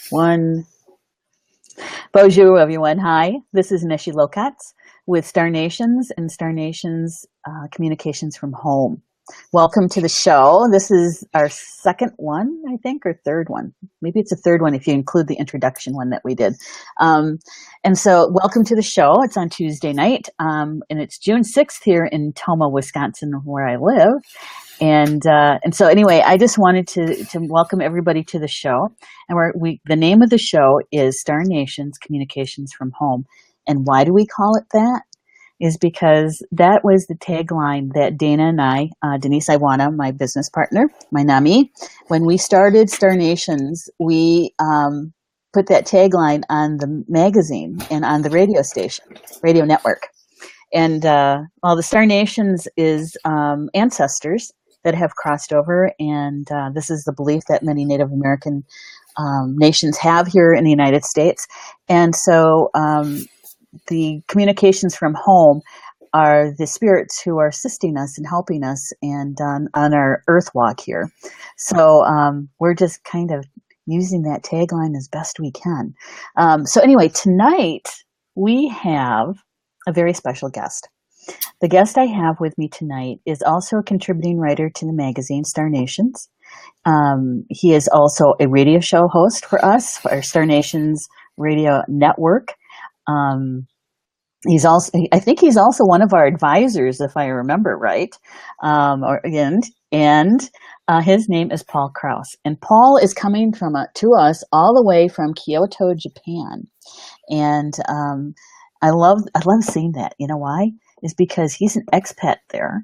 One. Bonjour, everyone. Hi, this is Neshi Lokotz with Star Nations and Star Nations Communications from Home. Welcome to the show. This is our second one, I think, or third one. Maybe it's a third one if you include the introduction one that we did. And so welcome to the show. It's on Tuesday night, and it's June 6th here in Tomah, Wisconsin, where I live. And so anyway, I just wanted to welcome everybody to the show. And the name of the show is Star Nations Communications from Home. And why do we call it that? Is because that was the tagline that Dana and I, Denise Iwana, my business partner, my NAMI, when we started Star Nations, we put that tagline on the magazine and on the radio station, radio network. And the Star Nations is ancestors that have crossed over, and this is the belief that many Native American nations have here in the United States. And so the communications from home are the spirits who are assisting us and helping us and on our earth walk here. So we're just kind of using that tagline as best we can. So anyway, tonight we have a very special guest. The guest I have with me tonight is also a contributing writer to the magazine Star Nations. He is also a radio show host for us, for our Star Nations radio network. I think he's also one of our advisors, if I remember right. His name is Paul Crouse, and Paul is coming to us all the way from Kyoto, Japan. And I love seeing that. You know why? Is because he's an expat there,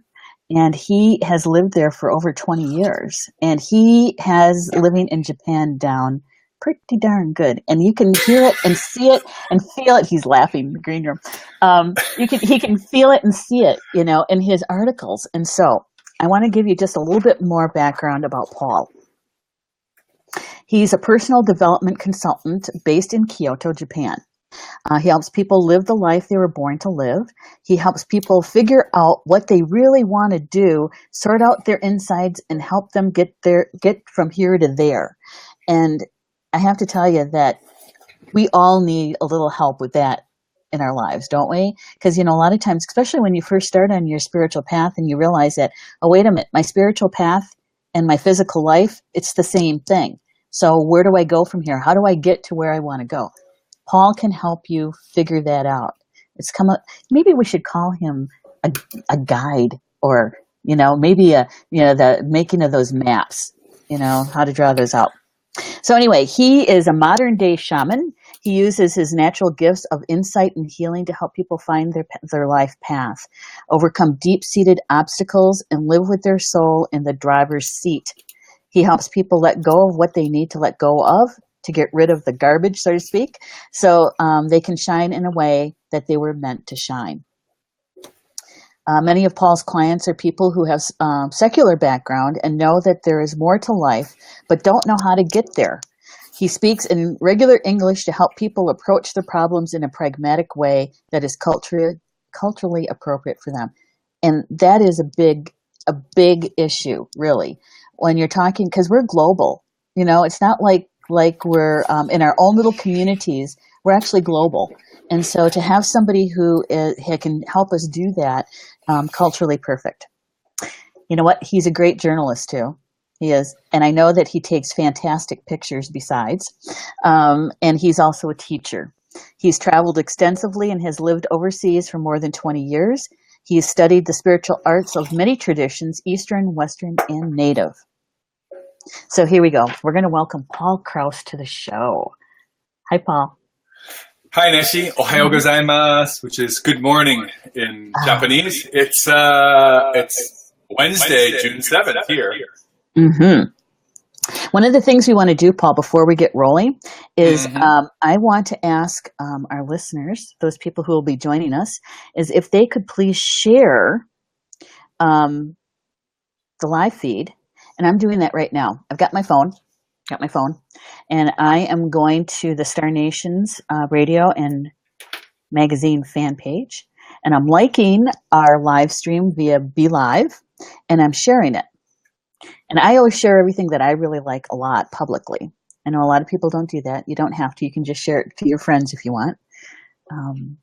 and he has lived there for over 20 years, and he has living in Japan down pretty darn good. And you can hear it and see it and feel it. He's laughing in the green room. He can feel it and see it, in his articles. And so I want to give you just a little bit more background about Paul. He's a personal development consultant based in Kyoto, Japan. He helps people live the life they were born to live. He helps people figure out what they really want to do, sort out their insides, and help them get from here to there. And I have to tell you that we all need a little help with that in our lives, don't we? Because, a lot of times, especially when you first start on your spiritual path and you realize that, oh, wait a minute, my spiritual path and my physical life, it's the same thing. So where do I go from here? How do I get to where I want to go? Paul can help you figure that out. Maybe we should call him a guide, or, maybe the making of those maps, how to draw those out. So anyway, he is a modern day shaman. He uses his natural gifts of insight and healing to help people find their life path, overcome deep-seated obstacles, and live with their soul in the driver's seat. He helps people let go of what they need to let go of, to get rid of the garbage, so to speak, so they can shine in a way that they were meant to shine. Many of Paul's clients are people who have secular background and know that there is more to life, but don't know how to get there. He speaks in regular English to help people approach their problems in a pragmatic way that is culturally appropriate for them. And that is a big issue, really, when you're talking, because we're global. It's not like we're in our own little communities. We're actually global. And so to have somebody who can help us do that, culturally perfect. You know what? He's a great journalist too. He is. And I know that he takes fantastic pictures besides. And he's also a teacher. He's traveled extensively and has lived overseas for more than 20 years. He has studied the spiritual arts of many traditions, Eastern, Western, and Native. So here we go. We're going to welcome Paul Crouse to the show. Hi, Paul. Hi, Neshi. Ohayo gozaimasu, which is good morning in Japanese. It's Wednesday, June 7th here. Mm-hmm. One of the things we want to do, Paul, before we get rolling is I want to ask our listeners, those people who will be joining us, is if they could please share the live feed. And I'm doing that right now. I've got my phone, and I am going to the Star Nations radio and magazine fan page, and I'm liking our live stream via Be Live, and I'm sharing it. And I always share everything that I really like a lot publicly. I know a lot of people don't do that. You don't have to. You can just share it to your friends if you want. And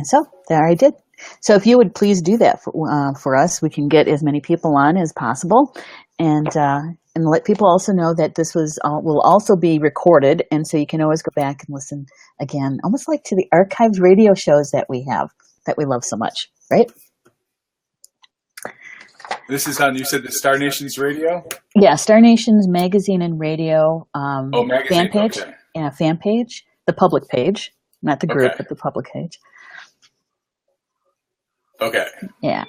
so there I did. So if you would please do that for us, we can get as many people on as possible, and let people also know that this will also be recorded, and so you can always go back and listen again, almost like to the archived radio shows that we have that we love so much, right? This is on, you said, the Star Nations Radio? Yeah, Star Nations magazine and radio magazine, fan page. okay. Yeah, fan page, the public page, not the group, Okay. but the public page. Okay. Yeah,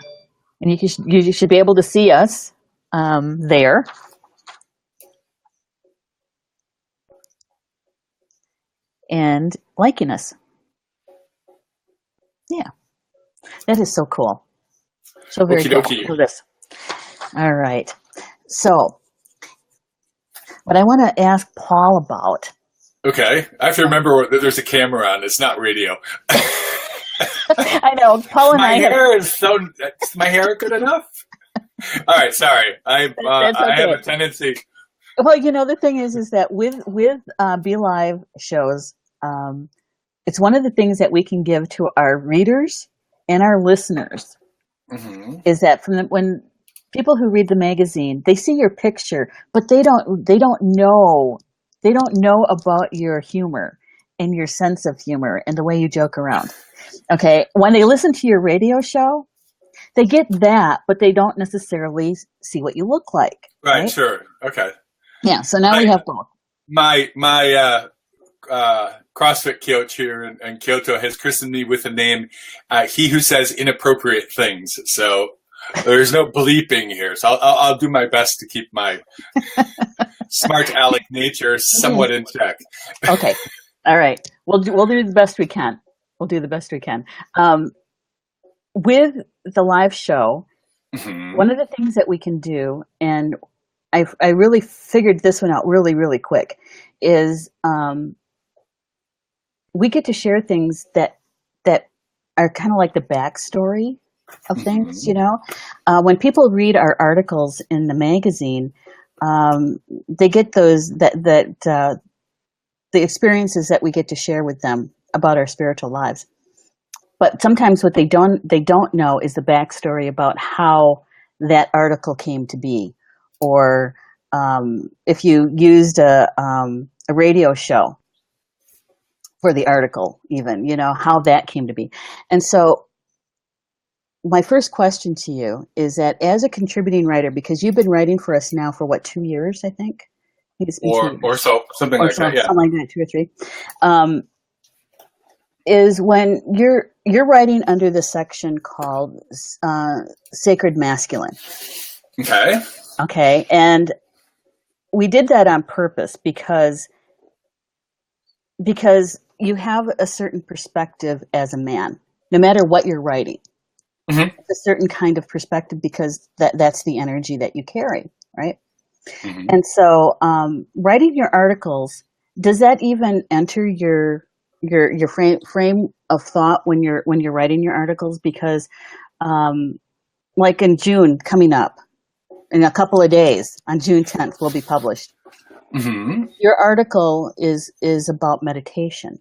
and you should be able to see us there. And liking us. Yeah, that is so cool. So very cool. Look at this. All right. So, what I want to ask Paul about. Okay. I have to remember that there's a camera on. It's not radio. I know. Paul and my hair good enough? All right. Sorry. I have a tendency. Well, the thing is that with Be Live shows, it's one of the things that we can give to our readers and our listeners is that when people who read the magazine, they see your picture, but they don't know about your humor and your sense of humor and the way you joke around. Okay, when they listen to your radio show, they get that, but they don't necessarily see what you look like. Right? Sure. Okay. Yeah, so now we have both. My CrossFit coach here in Kyoto has christened me with the name He Who Says Inappropriate Things. So there's no bleeping here. So I'll do my best to keep my smart aleck nature somewhat in check. Okay. All right. We'll do the best we can. We'll do the best we can. With the live show, one of the things that we can do, and I really figured this one out really, really quick, is we get to share things that are kind of like the backstory of things, when people read our articles in the magazine, they get the experiences that we get to share with them about our spiritual lives. But sometimes what they don't know is the backstory about how that article came to be, or if you used a radio show for the article, even, how that came to be. And so my first question to you is that as a contributing writer, because you've been writing for us now for 2 years, I think? Or so, something like that, yeah. Something like that, 2 or 3. Is when you're writing under the section called Sacred Masculine. Okay. Okay, and we did that on purpose because you have a certain perspective as a man, no matter what you're writing. It's a certain kind of perspective because that's the energy that you carry, right? And so writing your articles, does that even enter your frame of thought when you're writing your articles? Because like in June coming up, in a couple of days, on June 10th, will be published. Your article is about meditation,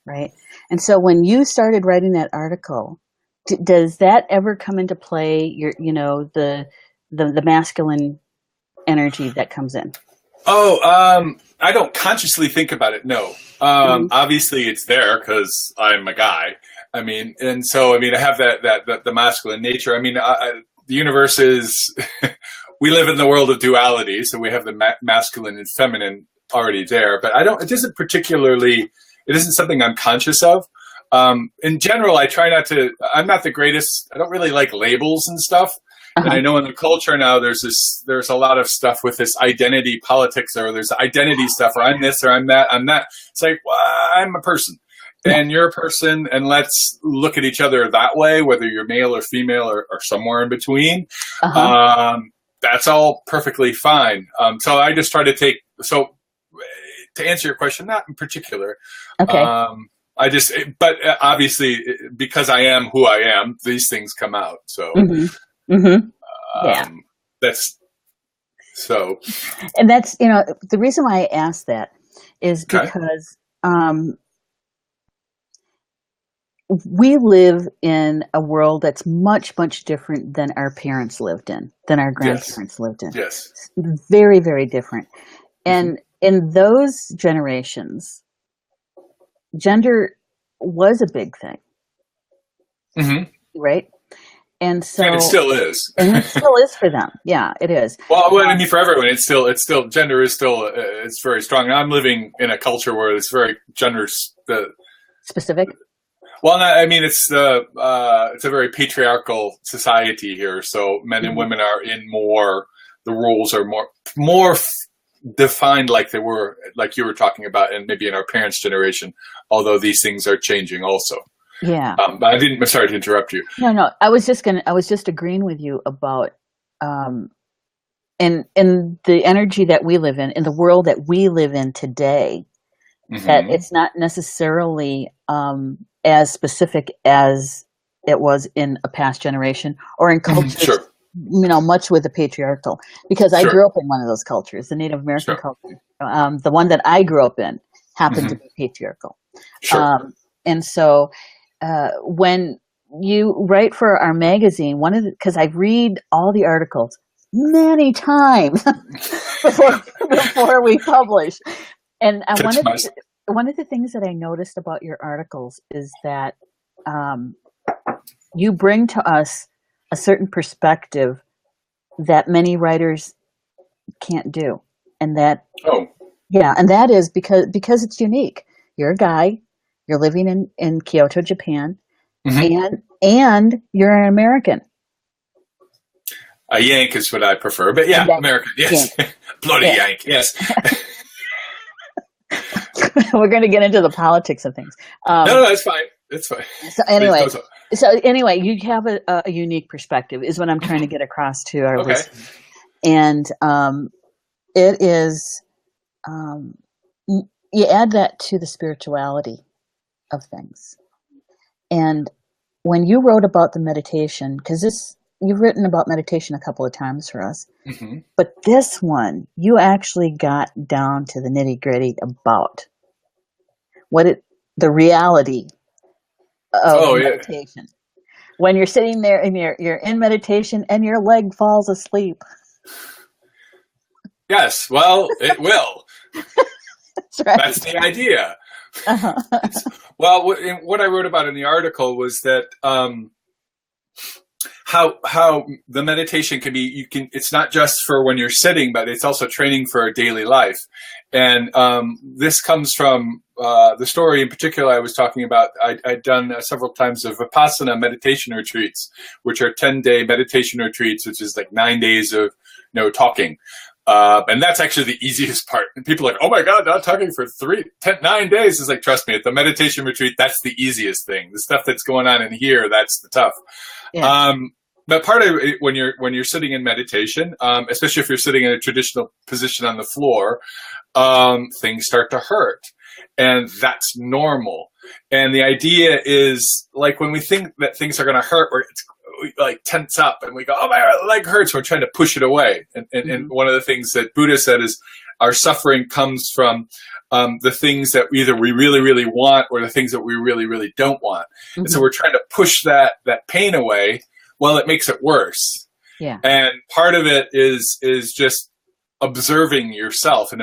right? And so when you started writing that article, does that ever come into play? The masculine energy that comes in. I don't consciously think about it. No. Obviously it's there because I'm a guy. I have the masculine nature. The universe is, we live in the world of duality, so we have the masculine and feminine already there, but it isn't something I'm conscious of. In general, I try not to, I'm not the greatest, I don't really like labels and stuff. And I know in the culture now, there's a lot of stuff with this identity politics, or there's identity stuff, or I'm this, or I'm that, I'm that. It's like, well, I'm a person. And you're a person, and let's look at each other that way, whether you're male or female or somewhere in between. That's all perfectly fine. So I just try to to answer your question, not in particular. Okay. But obviously, because I am who I am, these things come out. So, So, And that's, the reason why I asked that is okay. because we live in a world that's much, much different than our parents lived in, than our Yes. grandparents lived in. Yes. Very, very different. Mm-hmm. And in those generations, gender was a big thing, Mm-hmm. right? And And it so, still is. and it still is for them. Yeah, it is. Well, I mean, for everyone, it's still gender is still it's very strong. I'm living in a culture where it's very gender Specific. Well, I mean, it's a very patriarchal society here. So men and women are in more. The rules are more defined, like they were, like you were talking about, and maybe in our parents' generation. Although these things are changing, also. Yeah. But I didn't. Sorry to interrupt you. No. I was just agreeing with you about, in the energy that we live in the world that we live in today, that it's not necessarily as specific as it was in a past generation or in cultures, Sure. Much with the patriarchal. Because I Sure. grew up in one of those cultures, the Native American Sure. culture. The one that I grew up in happened to be patriarchal. Sure. And so when you write for our magazine, because I read all the articles many times before we publish. And one of the things that I noticed about your articles is that you bring to us a certain perspective that many writers can't do. And that, and that is because it's unique. You're a guy, you're living in Kyoto, Japan, and you're an American. A Yank is what I prefer, but yeah, American, yes. Bloody Yank, yes. We're going to get into the politics of things. No, it's fine. It's fine. So anyway, you have a unique perspective, is what I'm trying to get across to our listeners. And it is, you add that to the spirituality of things. And when you wrote about the meditation, because you've written about meditation a couple of times for us, but this one, you actually got down to the nitty-gritty about the reality of meditation. When you're sitting there and you're in meditation and your leg falls asleep. Yes, well, it will. That's right. That's the idea. Well, what I wrote about in the article was that how the meditation can be, it's not just for when you're sitting, but it's also training for a daily life. And this comes from the story in particular I was talking about. I'd done several times of Vipassana meditation retreats, which are 10-day meditation retreats, which is like 9 days of talking. And that's actually the easiest part. And people are like, oh my God, not talking for 9 days. It's like, trust me, at the meditation retreat, that's the easiest thing. The stuff that's going on in here, that's the tough. Yeah. But part of it, when you're sitting in meditation, especially if you're sitting in a traditional position on the floor, things start to hurt. And that's normal. And the idea is, like, when we think that things are going to hurt, we like tense up and we go, oh my leg hurts. We're trying to push it away. And one of the things that Buddha said is our suffering comes from the things that either we really, really want or the things that we really, really don't want. And so we're trying to push that pain away. Well, it makes it worse. Yeah. And part of it is just observing yourself and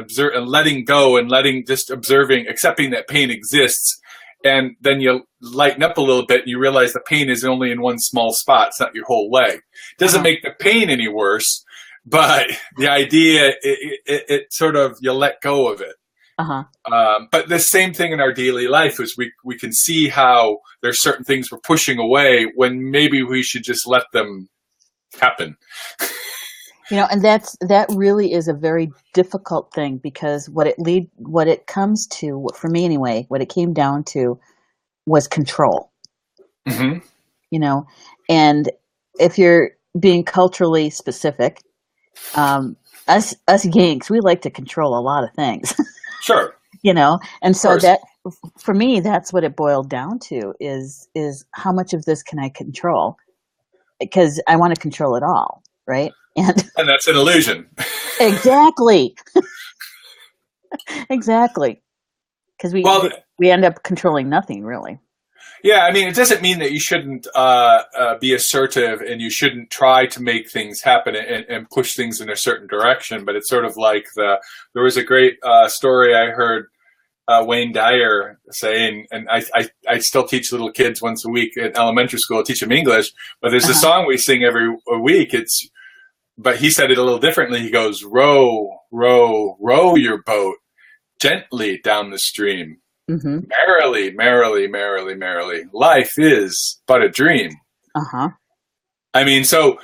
letting go and accepting that pain exists. And then you lighten up a little bit and you realize the pain is only in one small spot. It's not your whole leg. It doesn't make the pain any worse, but the idea, it sort of, you let go of it. But the same thing in our daily life is we can see how there's certain things we're pushing away when maybe we should just let them happen. And that really is a very difficult thing, because what it comes to, for me anyway, what it came down to was control. And if you're being culturally specific, us Yanks, we like to control a lot of things. Sure. And so that, for me, that's what it boiled down to is how much of this can I control? Because I want to control it all, right? And that's an illusion. Exactly. Exactly. Because we end up controlling nothing, really. Yeah, I mean, it doesn't mean that you shouldn't be assertive and you shouldn't try to make things happen and push things in a certain direction. But it's sort of like there was a great story I heard Wayne Dyer saying, and I still teach little kids once a week in elementary school, teach them English. But there's a song we sing every week. But he said it a little differently. He goes, row, row, row your boat gently down the stream. Mm-hmm. Merrily, merrily, merrily, merrily. Life is but a dream. I mean, so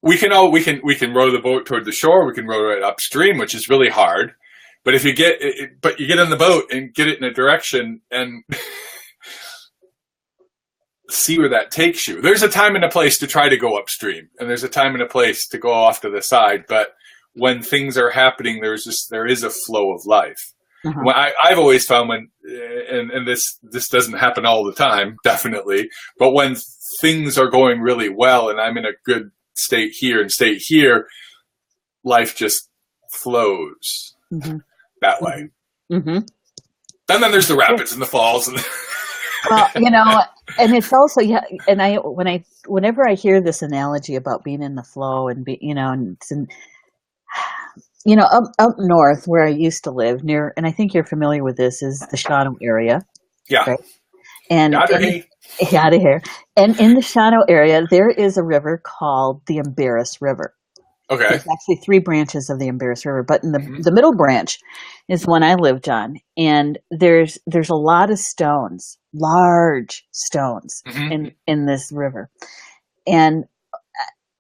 we can row the boat toward the shore. We can row it upstream, which is really hard. But if you get on the boat and get it in a direction and see where that takes you. There's a time and a place to try to go upstream, and there's a time and a place to go off to the side. But when things are happening, there is a flow of life. Well, I've always found and this doesn't happen all the time, definitely, but when things are going really well and I'm in a good state here, life just flows that way. And then there's the rapids and the falls. Well, and it's also, and whenever I hear this analogy about being in the flow and up north where I used to live near, and I think you're familiar with this, is the Shadow area. Yeah. Right? And out of here. And in the Shadow area, there is a river called the Embarrass River. Okay. There's actually 3 branches of the Embarrass River, but in the middle branch is one I lived on. And there's a lot of stones, large stones in this river. And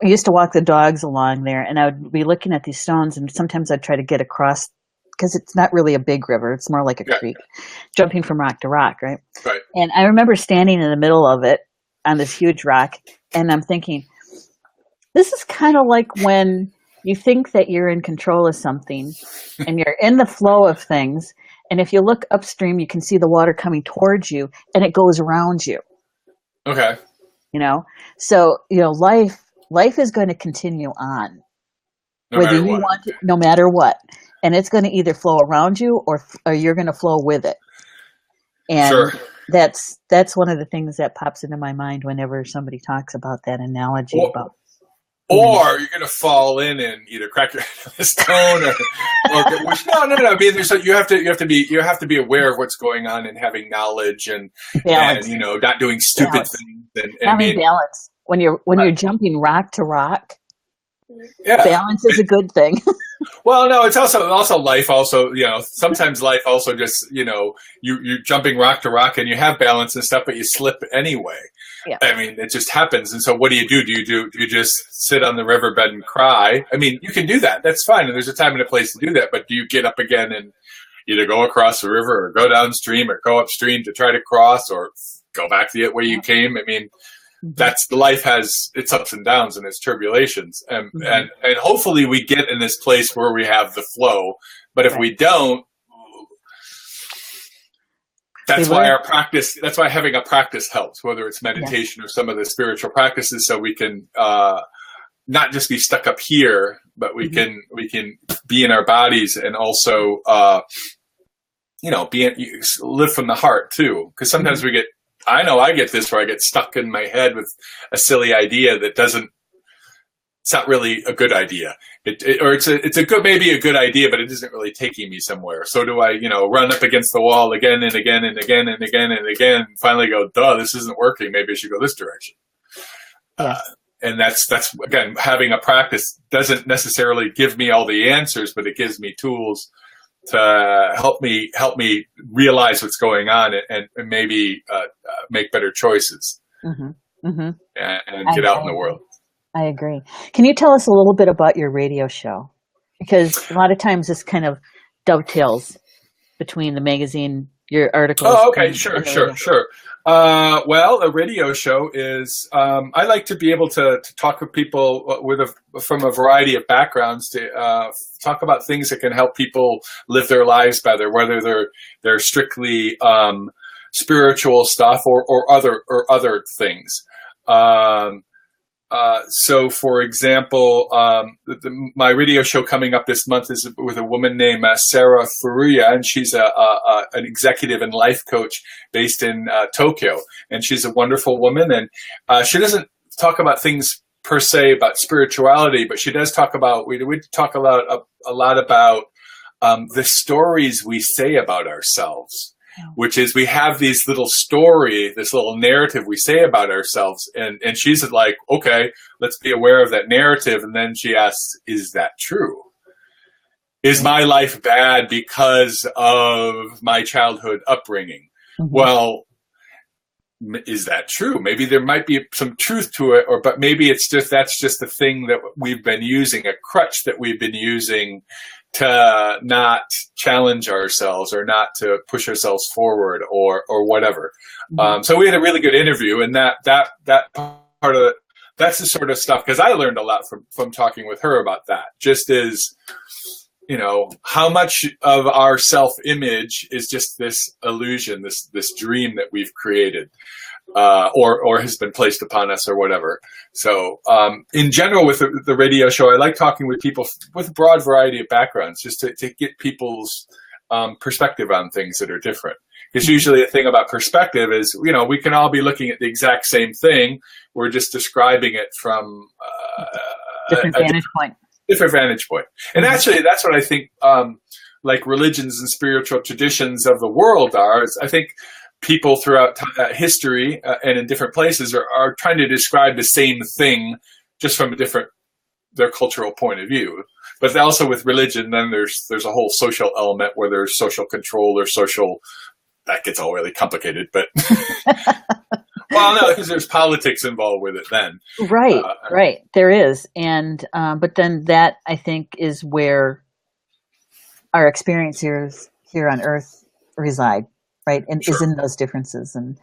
I used to walk the dogs along there, and I would be looking at these stones, and sometimes I'd try to get across, because it's not really a big river. It's more like a creek, jumping from rock to rock, right? Right. And I remember standing in the middle of it on this huge rock, and I'm thinking, this is kind of like when you think that you're in control of something, and you're in the flow of things, and if you look upstream, you can see the water coming towards you, and it goes around you. Okay. So, life is going to continue on, whether you want to, no matter what, and it's going to either flow around you or you're going to flow with it. And that's one of the things that pops into my mind whenever somebody talks about that analogy or you're going to fall in and either crack your head on a stone or no. I mean, you have to be aware of what's going on and having knowledge and not doing stupid things and having balance. When you're jumping rock to rock, balance is a good thing. Well, no, it's also life. Also, sometimes life also just you're jumping rock to rock and you have balance and stuff, but you slip anyway. Yeah. I mean, it just happens. And so, what do? Do you just sit on the riverbed and cry? I mean, you can do that. That's fine, and there's a time and a place to do that. But do you get up again and either go across the river or go downstream or go upstream to try to cross or go back the way you came? I mean. That's life has its ups and downs and its tribulations, and hopefully we get in this place where we have the flow. But if we don't, that's why having a practice helps, whether it's meditation or some of the spiritual practices, so we can not just be stuck up here, but we can be in our bodies and also live from the heart too, because sometimes we get. I know I get this where I get stuck in my head with a silly idea that it's not really a good idea. Maybe a good idea, but it isn't really taking me somewhere. So do I, run up against the wall again and again and again and again and again, and finally go, this isn't working. Maybe I should go this direction. And that's again, having a practice doesn't necessarily give me all the answers, but it gives me tools to help me realize what's going on and maybe make better choices and get out in the world. I agree. Can you tell us a little bit about your radio show? Because a lot of times this kind of dovetails between the magazine, your articles. Oh, okay, sure. Well, a radio show is, I like to be able to talk with people from a variety of backgrounds to talk about things that can help people live their lives better, whether they're strictly spiritual stuff or other things. So, for example, my radio show coming up this month is with a woman named Sarah Furuya, and she's an executive and life coach based in Tokyo. And she's a wonderful woman, and she doesn't talk about things per se about spirituality, but she does talk about, we talk a lot about the stories we say about ourselves. Which is, we have this little narrative we say about ourselves. And she's like, okay, let's be aware of that narrative. And then she asks, is that true? Is my life bad because of my childhood upbringing? Mm-hmm. Well, is that true? Maybe there might be some truth to it, but maybe that's just the thing that we've been using, a crutch that we've been using to not challenge ourselves or not to push ourselves forward or whatever. Mm-hmm. So we had a really good interview, and that part of it, that's the sort of stuff, because I learned a lot from talking with her about that. Just as, how much of our self-image is just this illusion, this dream that we've created, or has been placed upon us or whatever. So in general, with the radio show, I like talking with people with a broad variety of backgrounds, just to get people's perspective on things that are different. Because usually the thing about perspective is, we can all be looking at the exact same thing. We're just describing it from different vantage point. Different vantage point. And actually, that's what I think, like religions and spiritual traditions of the world are. Is I think people throughout history and in different places are trying to describe the same thing, just from their cultural point of view. But also with religion, then there's a whole social element where there's social control or social. That gets all really complicated, but. Well, no, because there's politics involved with it then. Right, right. There is. And, but then that, I think, is where our experiences here on Earth reside, right? And is in those differences and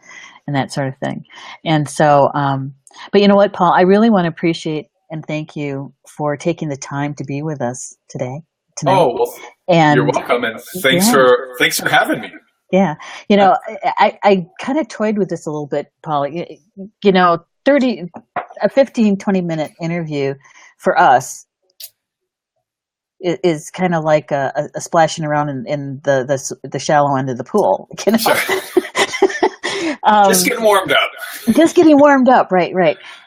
that sort of thing. And so, but you know what, Paul, I really want to appreciate and thank you for taking the time to be with us tonight. Oh, well, and you're welcome. And thanks for having me. Yeah. I kind of toyed with this a little bit, Paul. 15, 20-minute interview for us is kind of like a splashing around in the shallow end of the pool. Just getting warmed up. Just getting warmed up. Right.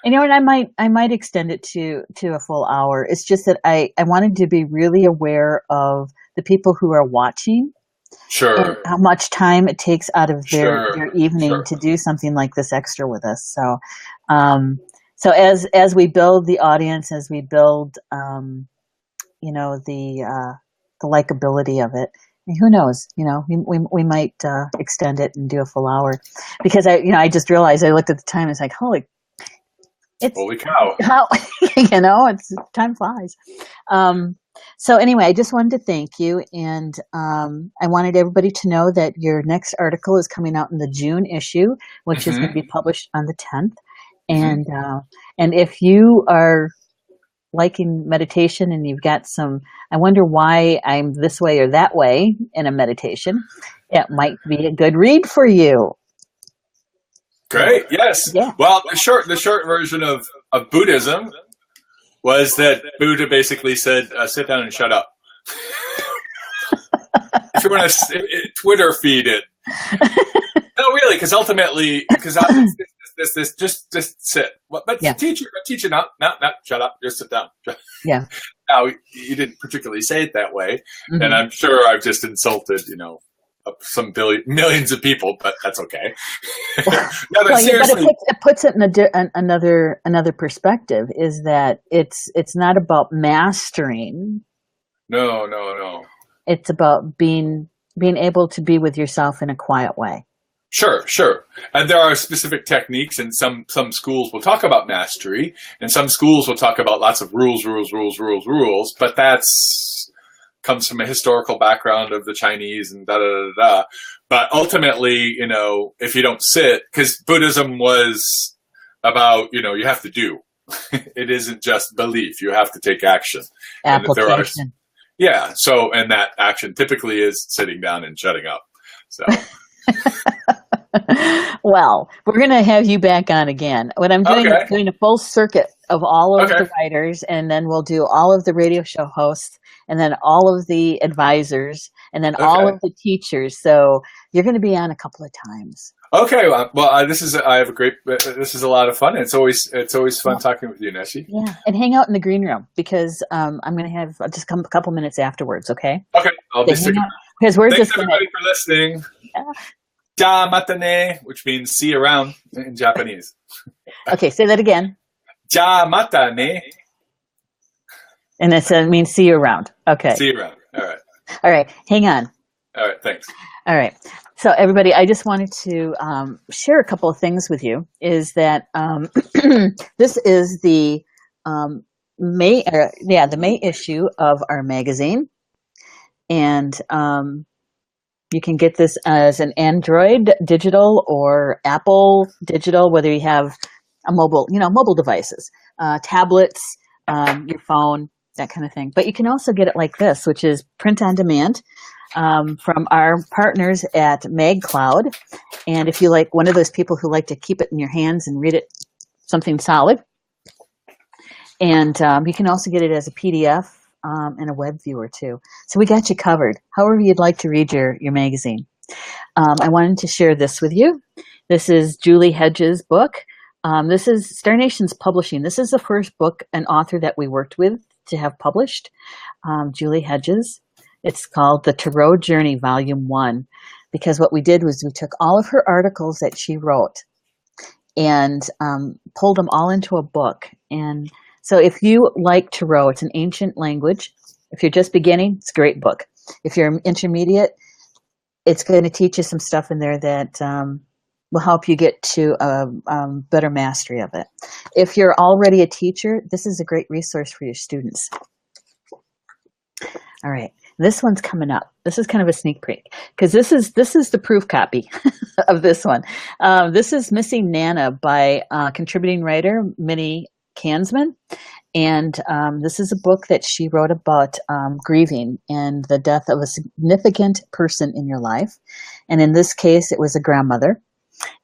And and I might extend it to a full hour. It's just that I wanted to be really aware of the people who are watching. Sure. And how much time it takes out of their evening to do something like this extra with us. So, so as we build the audience, as we build, the likability of it, and who knows, we might extend it and do a full hour, because I just realized, I looked at the time and it's like, holy cow. How, it's time flies. So anyway, I just wanted to thank you, and I wanted everybody to know that your next article is coming out in the June issue, which is going to be published on the 10th. And if you are liking meditation and you've got I wonder why I'm this way or that way in a meditation, it might be a good read for you. Great. Yes. Yeah. Well, the short version of Buddhism was that Buddha basically said, sit down and shut up. If you want to Twitter feed it. No, really, because ultimately, this just sit. But teacher, no, shut up, just sit down. Yeah. Now, you didn't particularly say it that way, and I'm sure I've just insulted, some millions of people, but that's okay. No, but seriously, but it puts it in another perspective. Is that it's not about mastering. No. It's about being able to be with yourself in a quiet way. Sure. And there are specific techniques, and some schools will talk about mastery, and some schools will talk about lots of rules. But that's comes from a historical background of the Chinese and da-da-da-da. But ultimately, if you don't sit, because Buddhism was about, you have to do. It isn't just belief. You have to take action. Application. And that action typically is sitting down and shutting up. So. Well, we're going to have you back on again. What I'm doing is doing a full circuit of all of Okay. the writers, and then we'll do all of the radio show hosts, and then all of the advisors, and then all Okay. of the teachers. So you're going to be on a couple of times. Okay. Well, this is I have a great. This is a lot of fun. It's always fun Yeah. talking with you, Neshi. Yeah, and hang out in the green room because I'm going to have just come a couple minutes afterwards. Okay. Okay. I'll be So hang sticking. out, because we're Thanks just going everybody for listening. Ja matane, which means see you around in Japanese. Okay, say that again. Ja matane. And it means see you around. Okay. See you around. All right. All right. Hang on. All right. Thanks. All right. So everybody, I just wanted to share a couple of things with you. Is that this is the May issue of our magazine, and you can get this as an Android digital or Apple digital, whether you have a mobile devices, tablets, your phone, that kind of thing. But you can also get it like this, which is print on demand from our partners at MagCloud. And if you like one of those people who like to keep it in your hands and read it something solid, and you can also get it as a PDF and a web viewer too. So we got you covered. However you'd like to read your magazine. I wanted to share this with you. This is Julie Hedges' book. This is Star Nations Publishing. This is the first book and author that we worked with to have published, Julie Hedges. It's called The Tarot Journey, Volume 1, because what we did was we took all of her articles that she wrote and pulled them all into a book. And so if you like tarot, it's an ancient language. If you're just beginning, it's a great book. If you're intermediate, it's going to teach you some stuff in there that will help you get to a better mastery of it. If you're already a teacher, this is a great resource for your students. All right, this one's coming up. This is kind of a sneak peek because this is the proof copy of this one. This is Missing Nana by contributing writer Minnie Kansman. And this is a book that she wrote about grieving and the death of a significant person in your life. And in this case, it was a grandmother.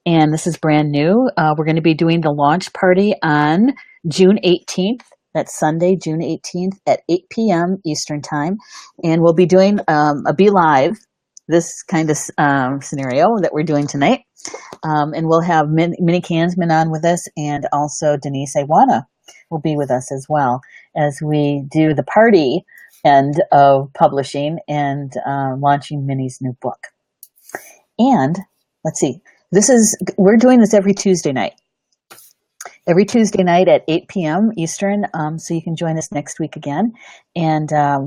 And this is brand new. We're going to be doing the launch party on June 18th. That's Sunday, June 18th at 8 p.m. Eastern Time. And we'll be doing a Be Live, this kind of scenario that we're doing tonight. And we'll have Minnie Kansman on with us, and also Denise Iwana will be with us as well as we do the party end of publishing and launching Minnie's new book. And let's see, we're doing this every Tuesday night. Every Tuesday night at 8 p.m. Eastern, so you can join us next week again. And I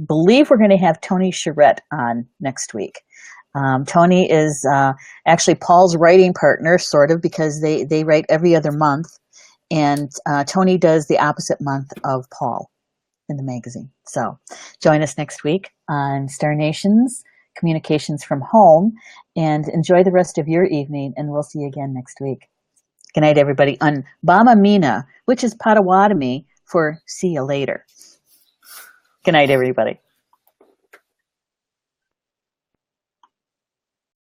believe we're going to have Tony Charette on next week. Tony is actually Paul's writing partner, sort of, because they write every other month. And Tony does the opposite month of Paul in the magazine. So join us next week on Star Nations Communications from Home, and enjoy the rest of your evening, and we'll see you again next week. Good night, everybody, on Bama Mina, which is Potawatomi for see you later. Good night, everybody.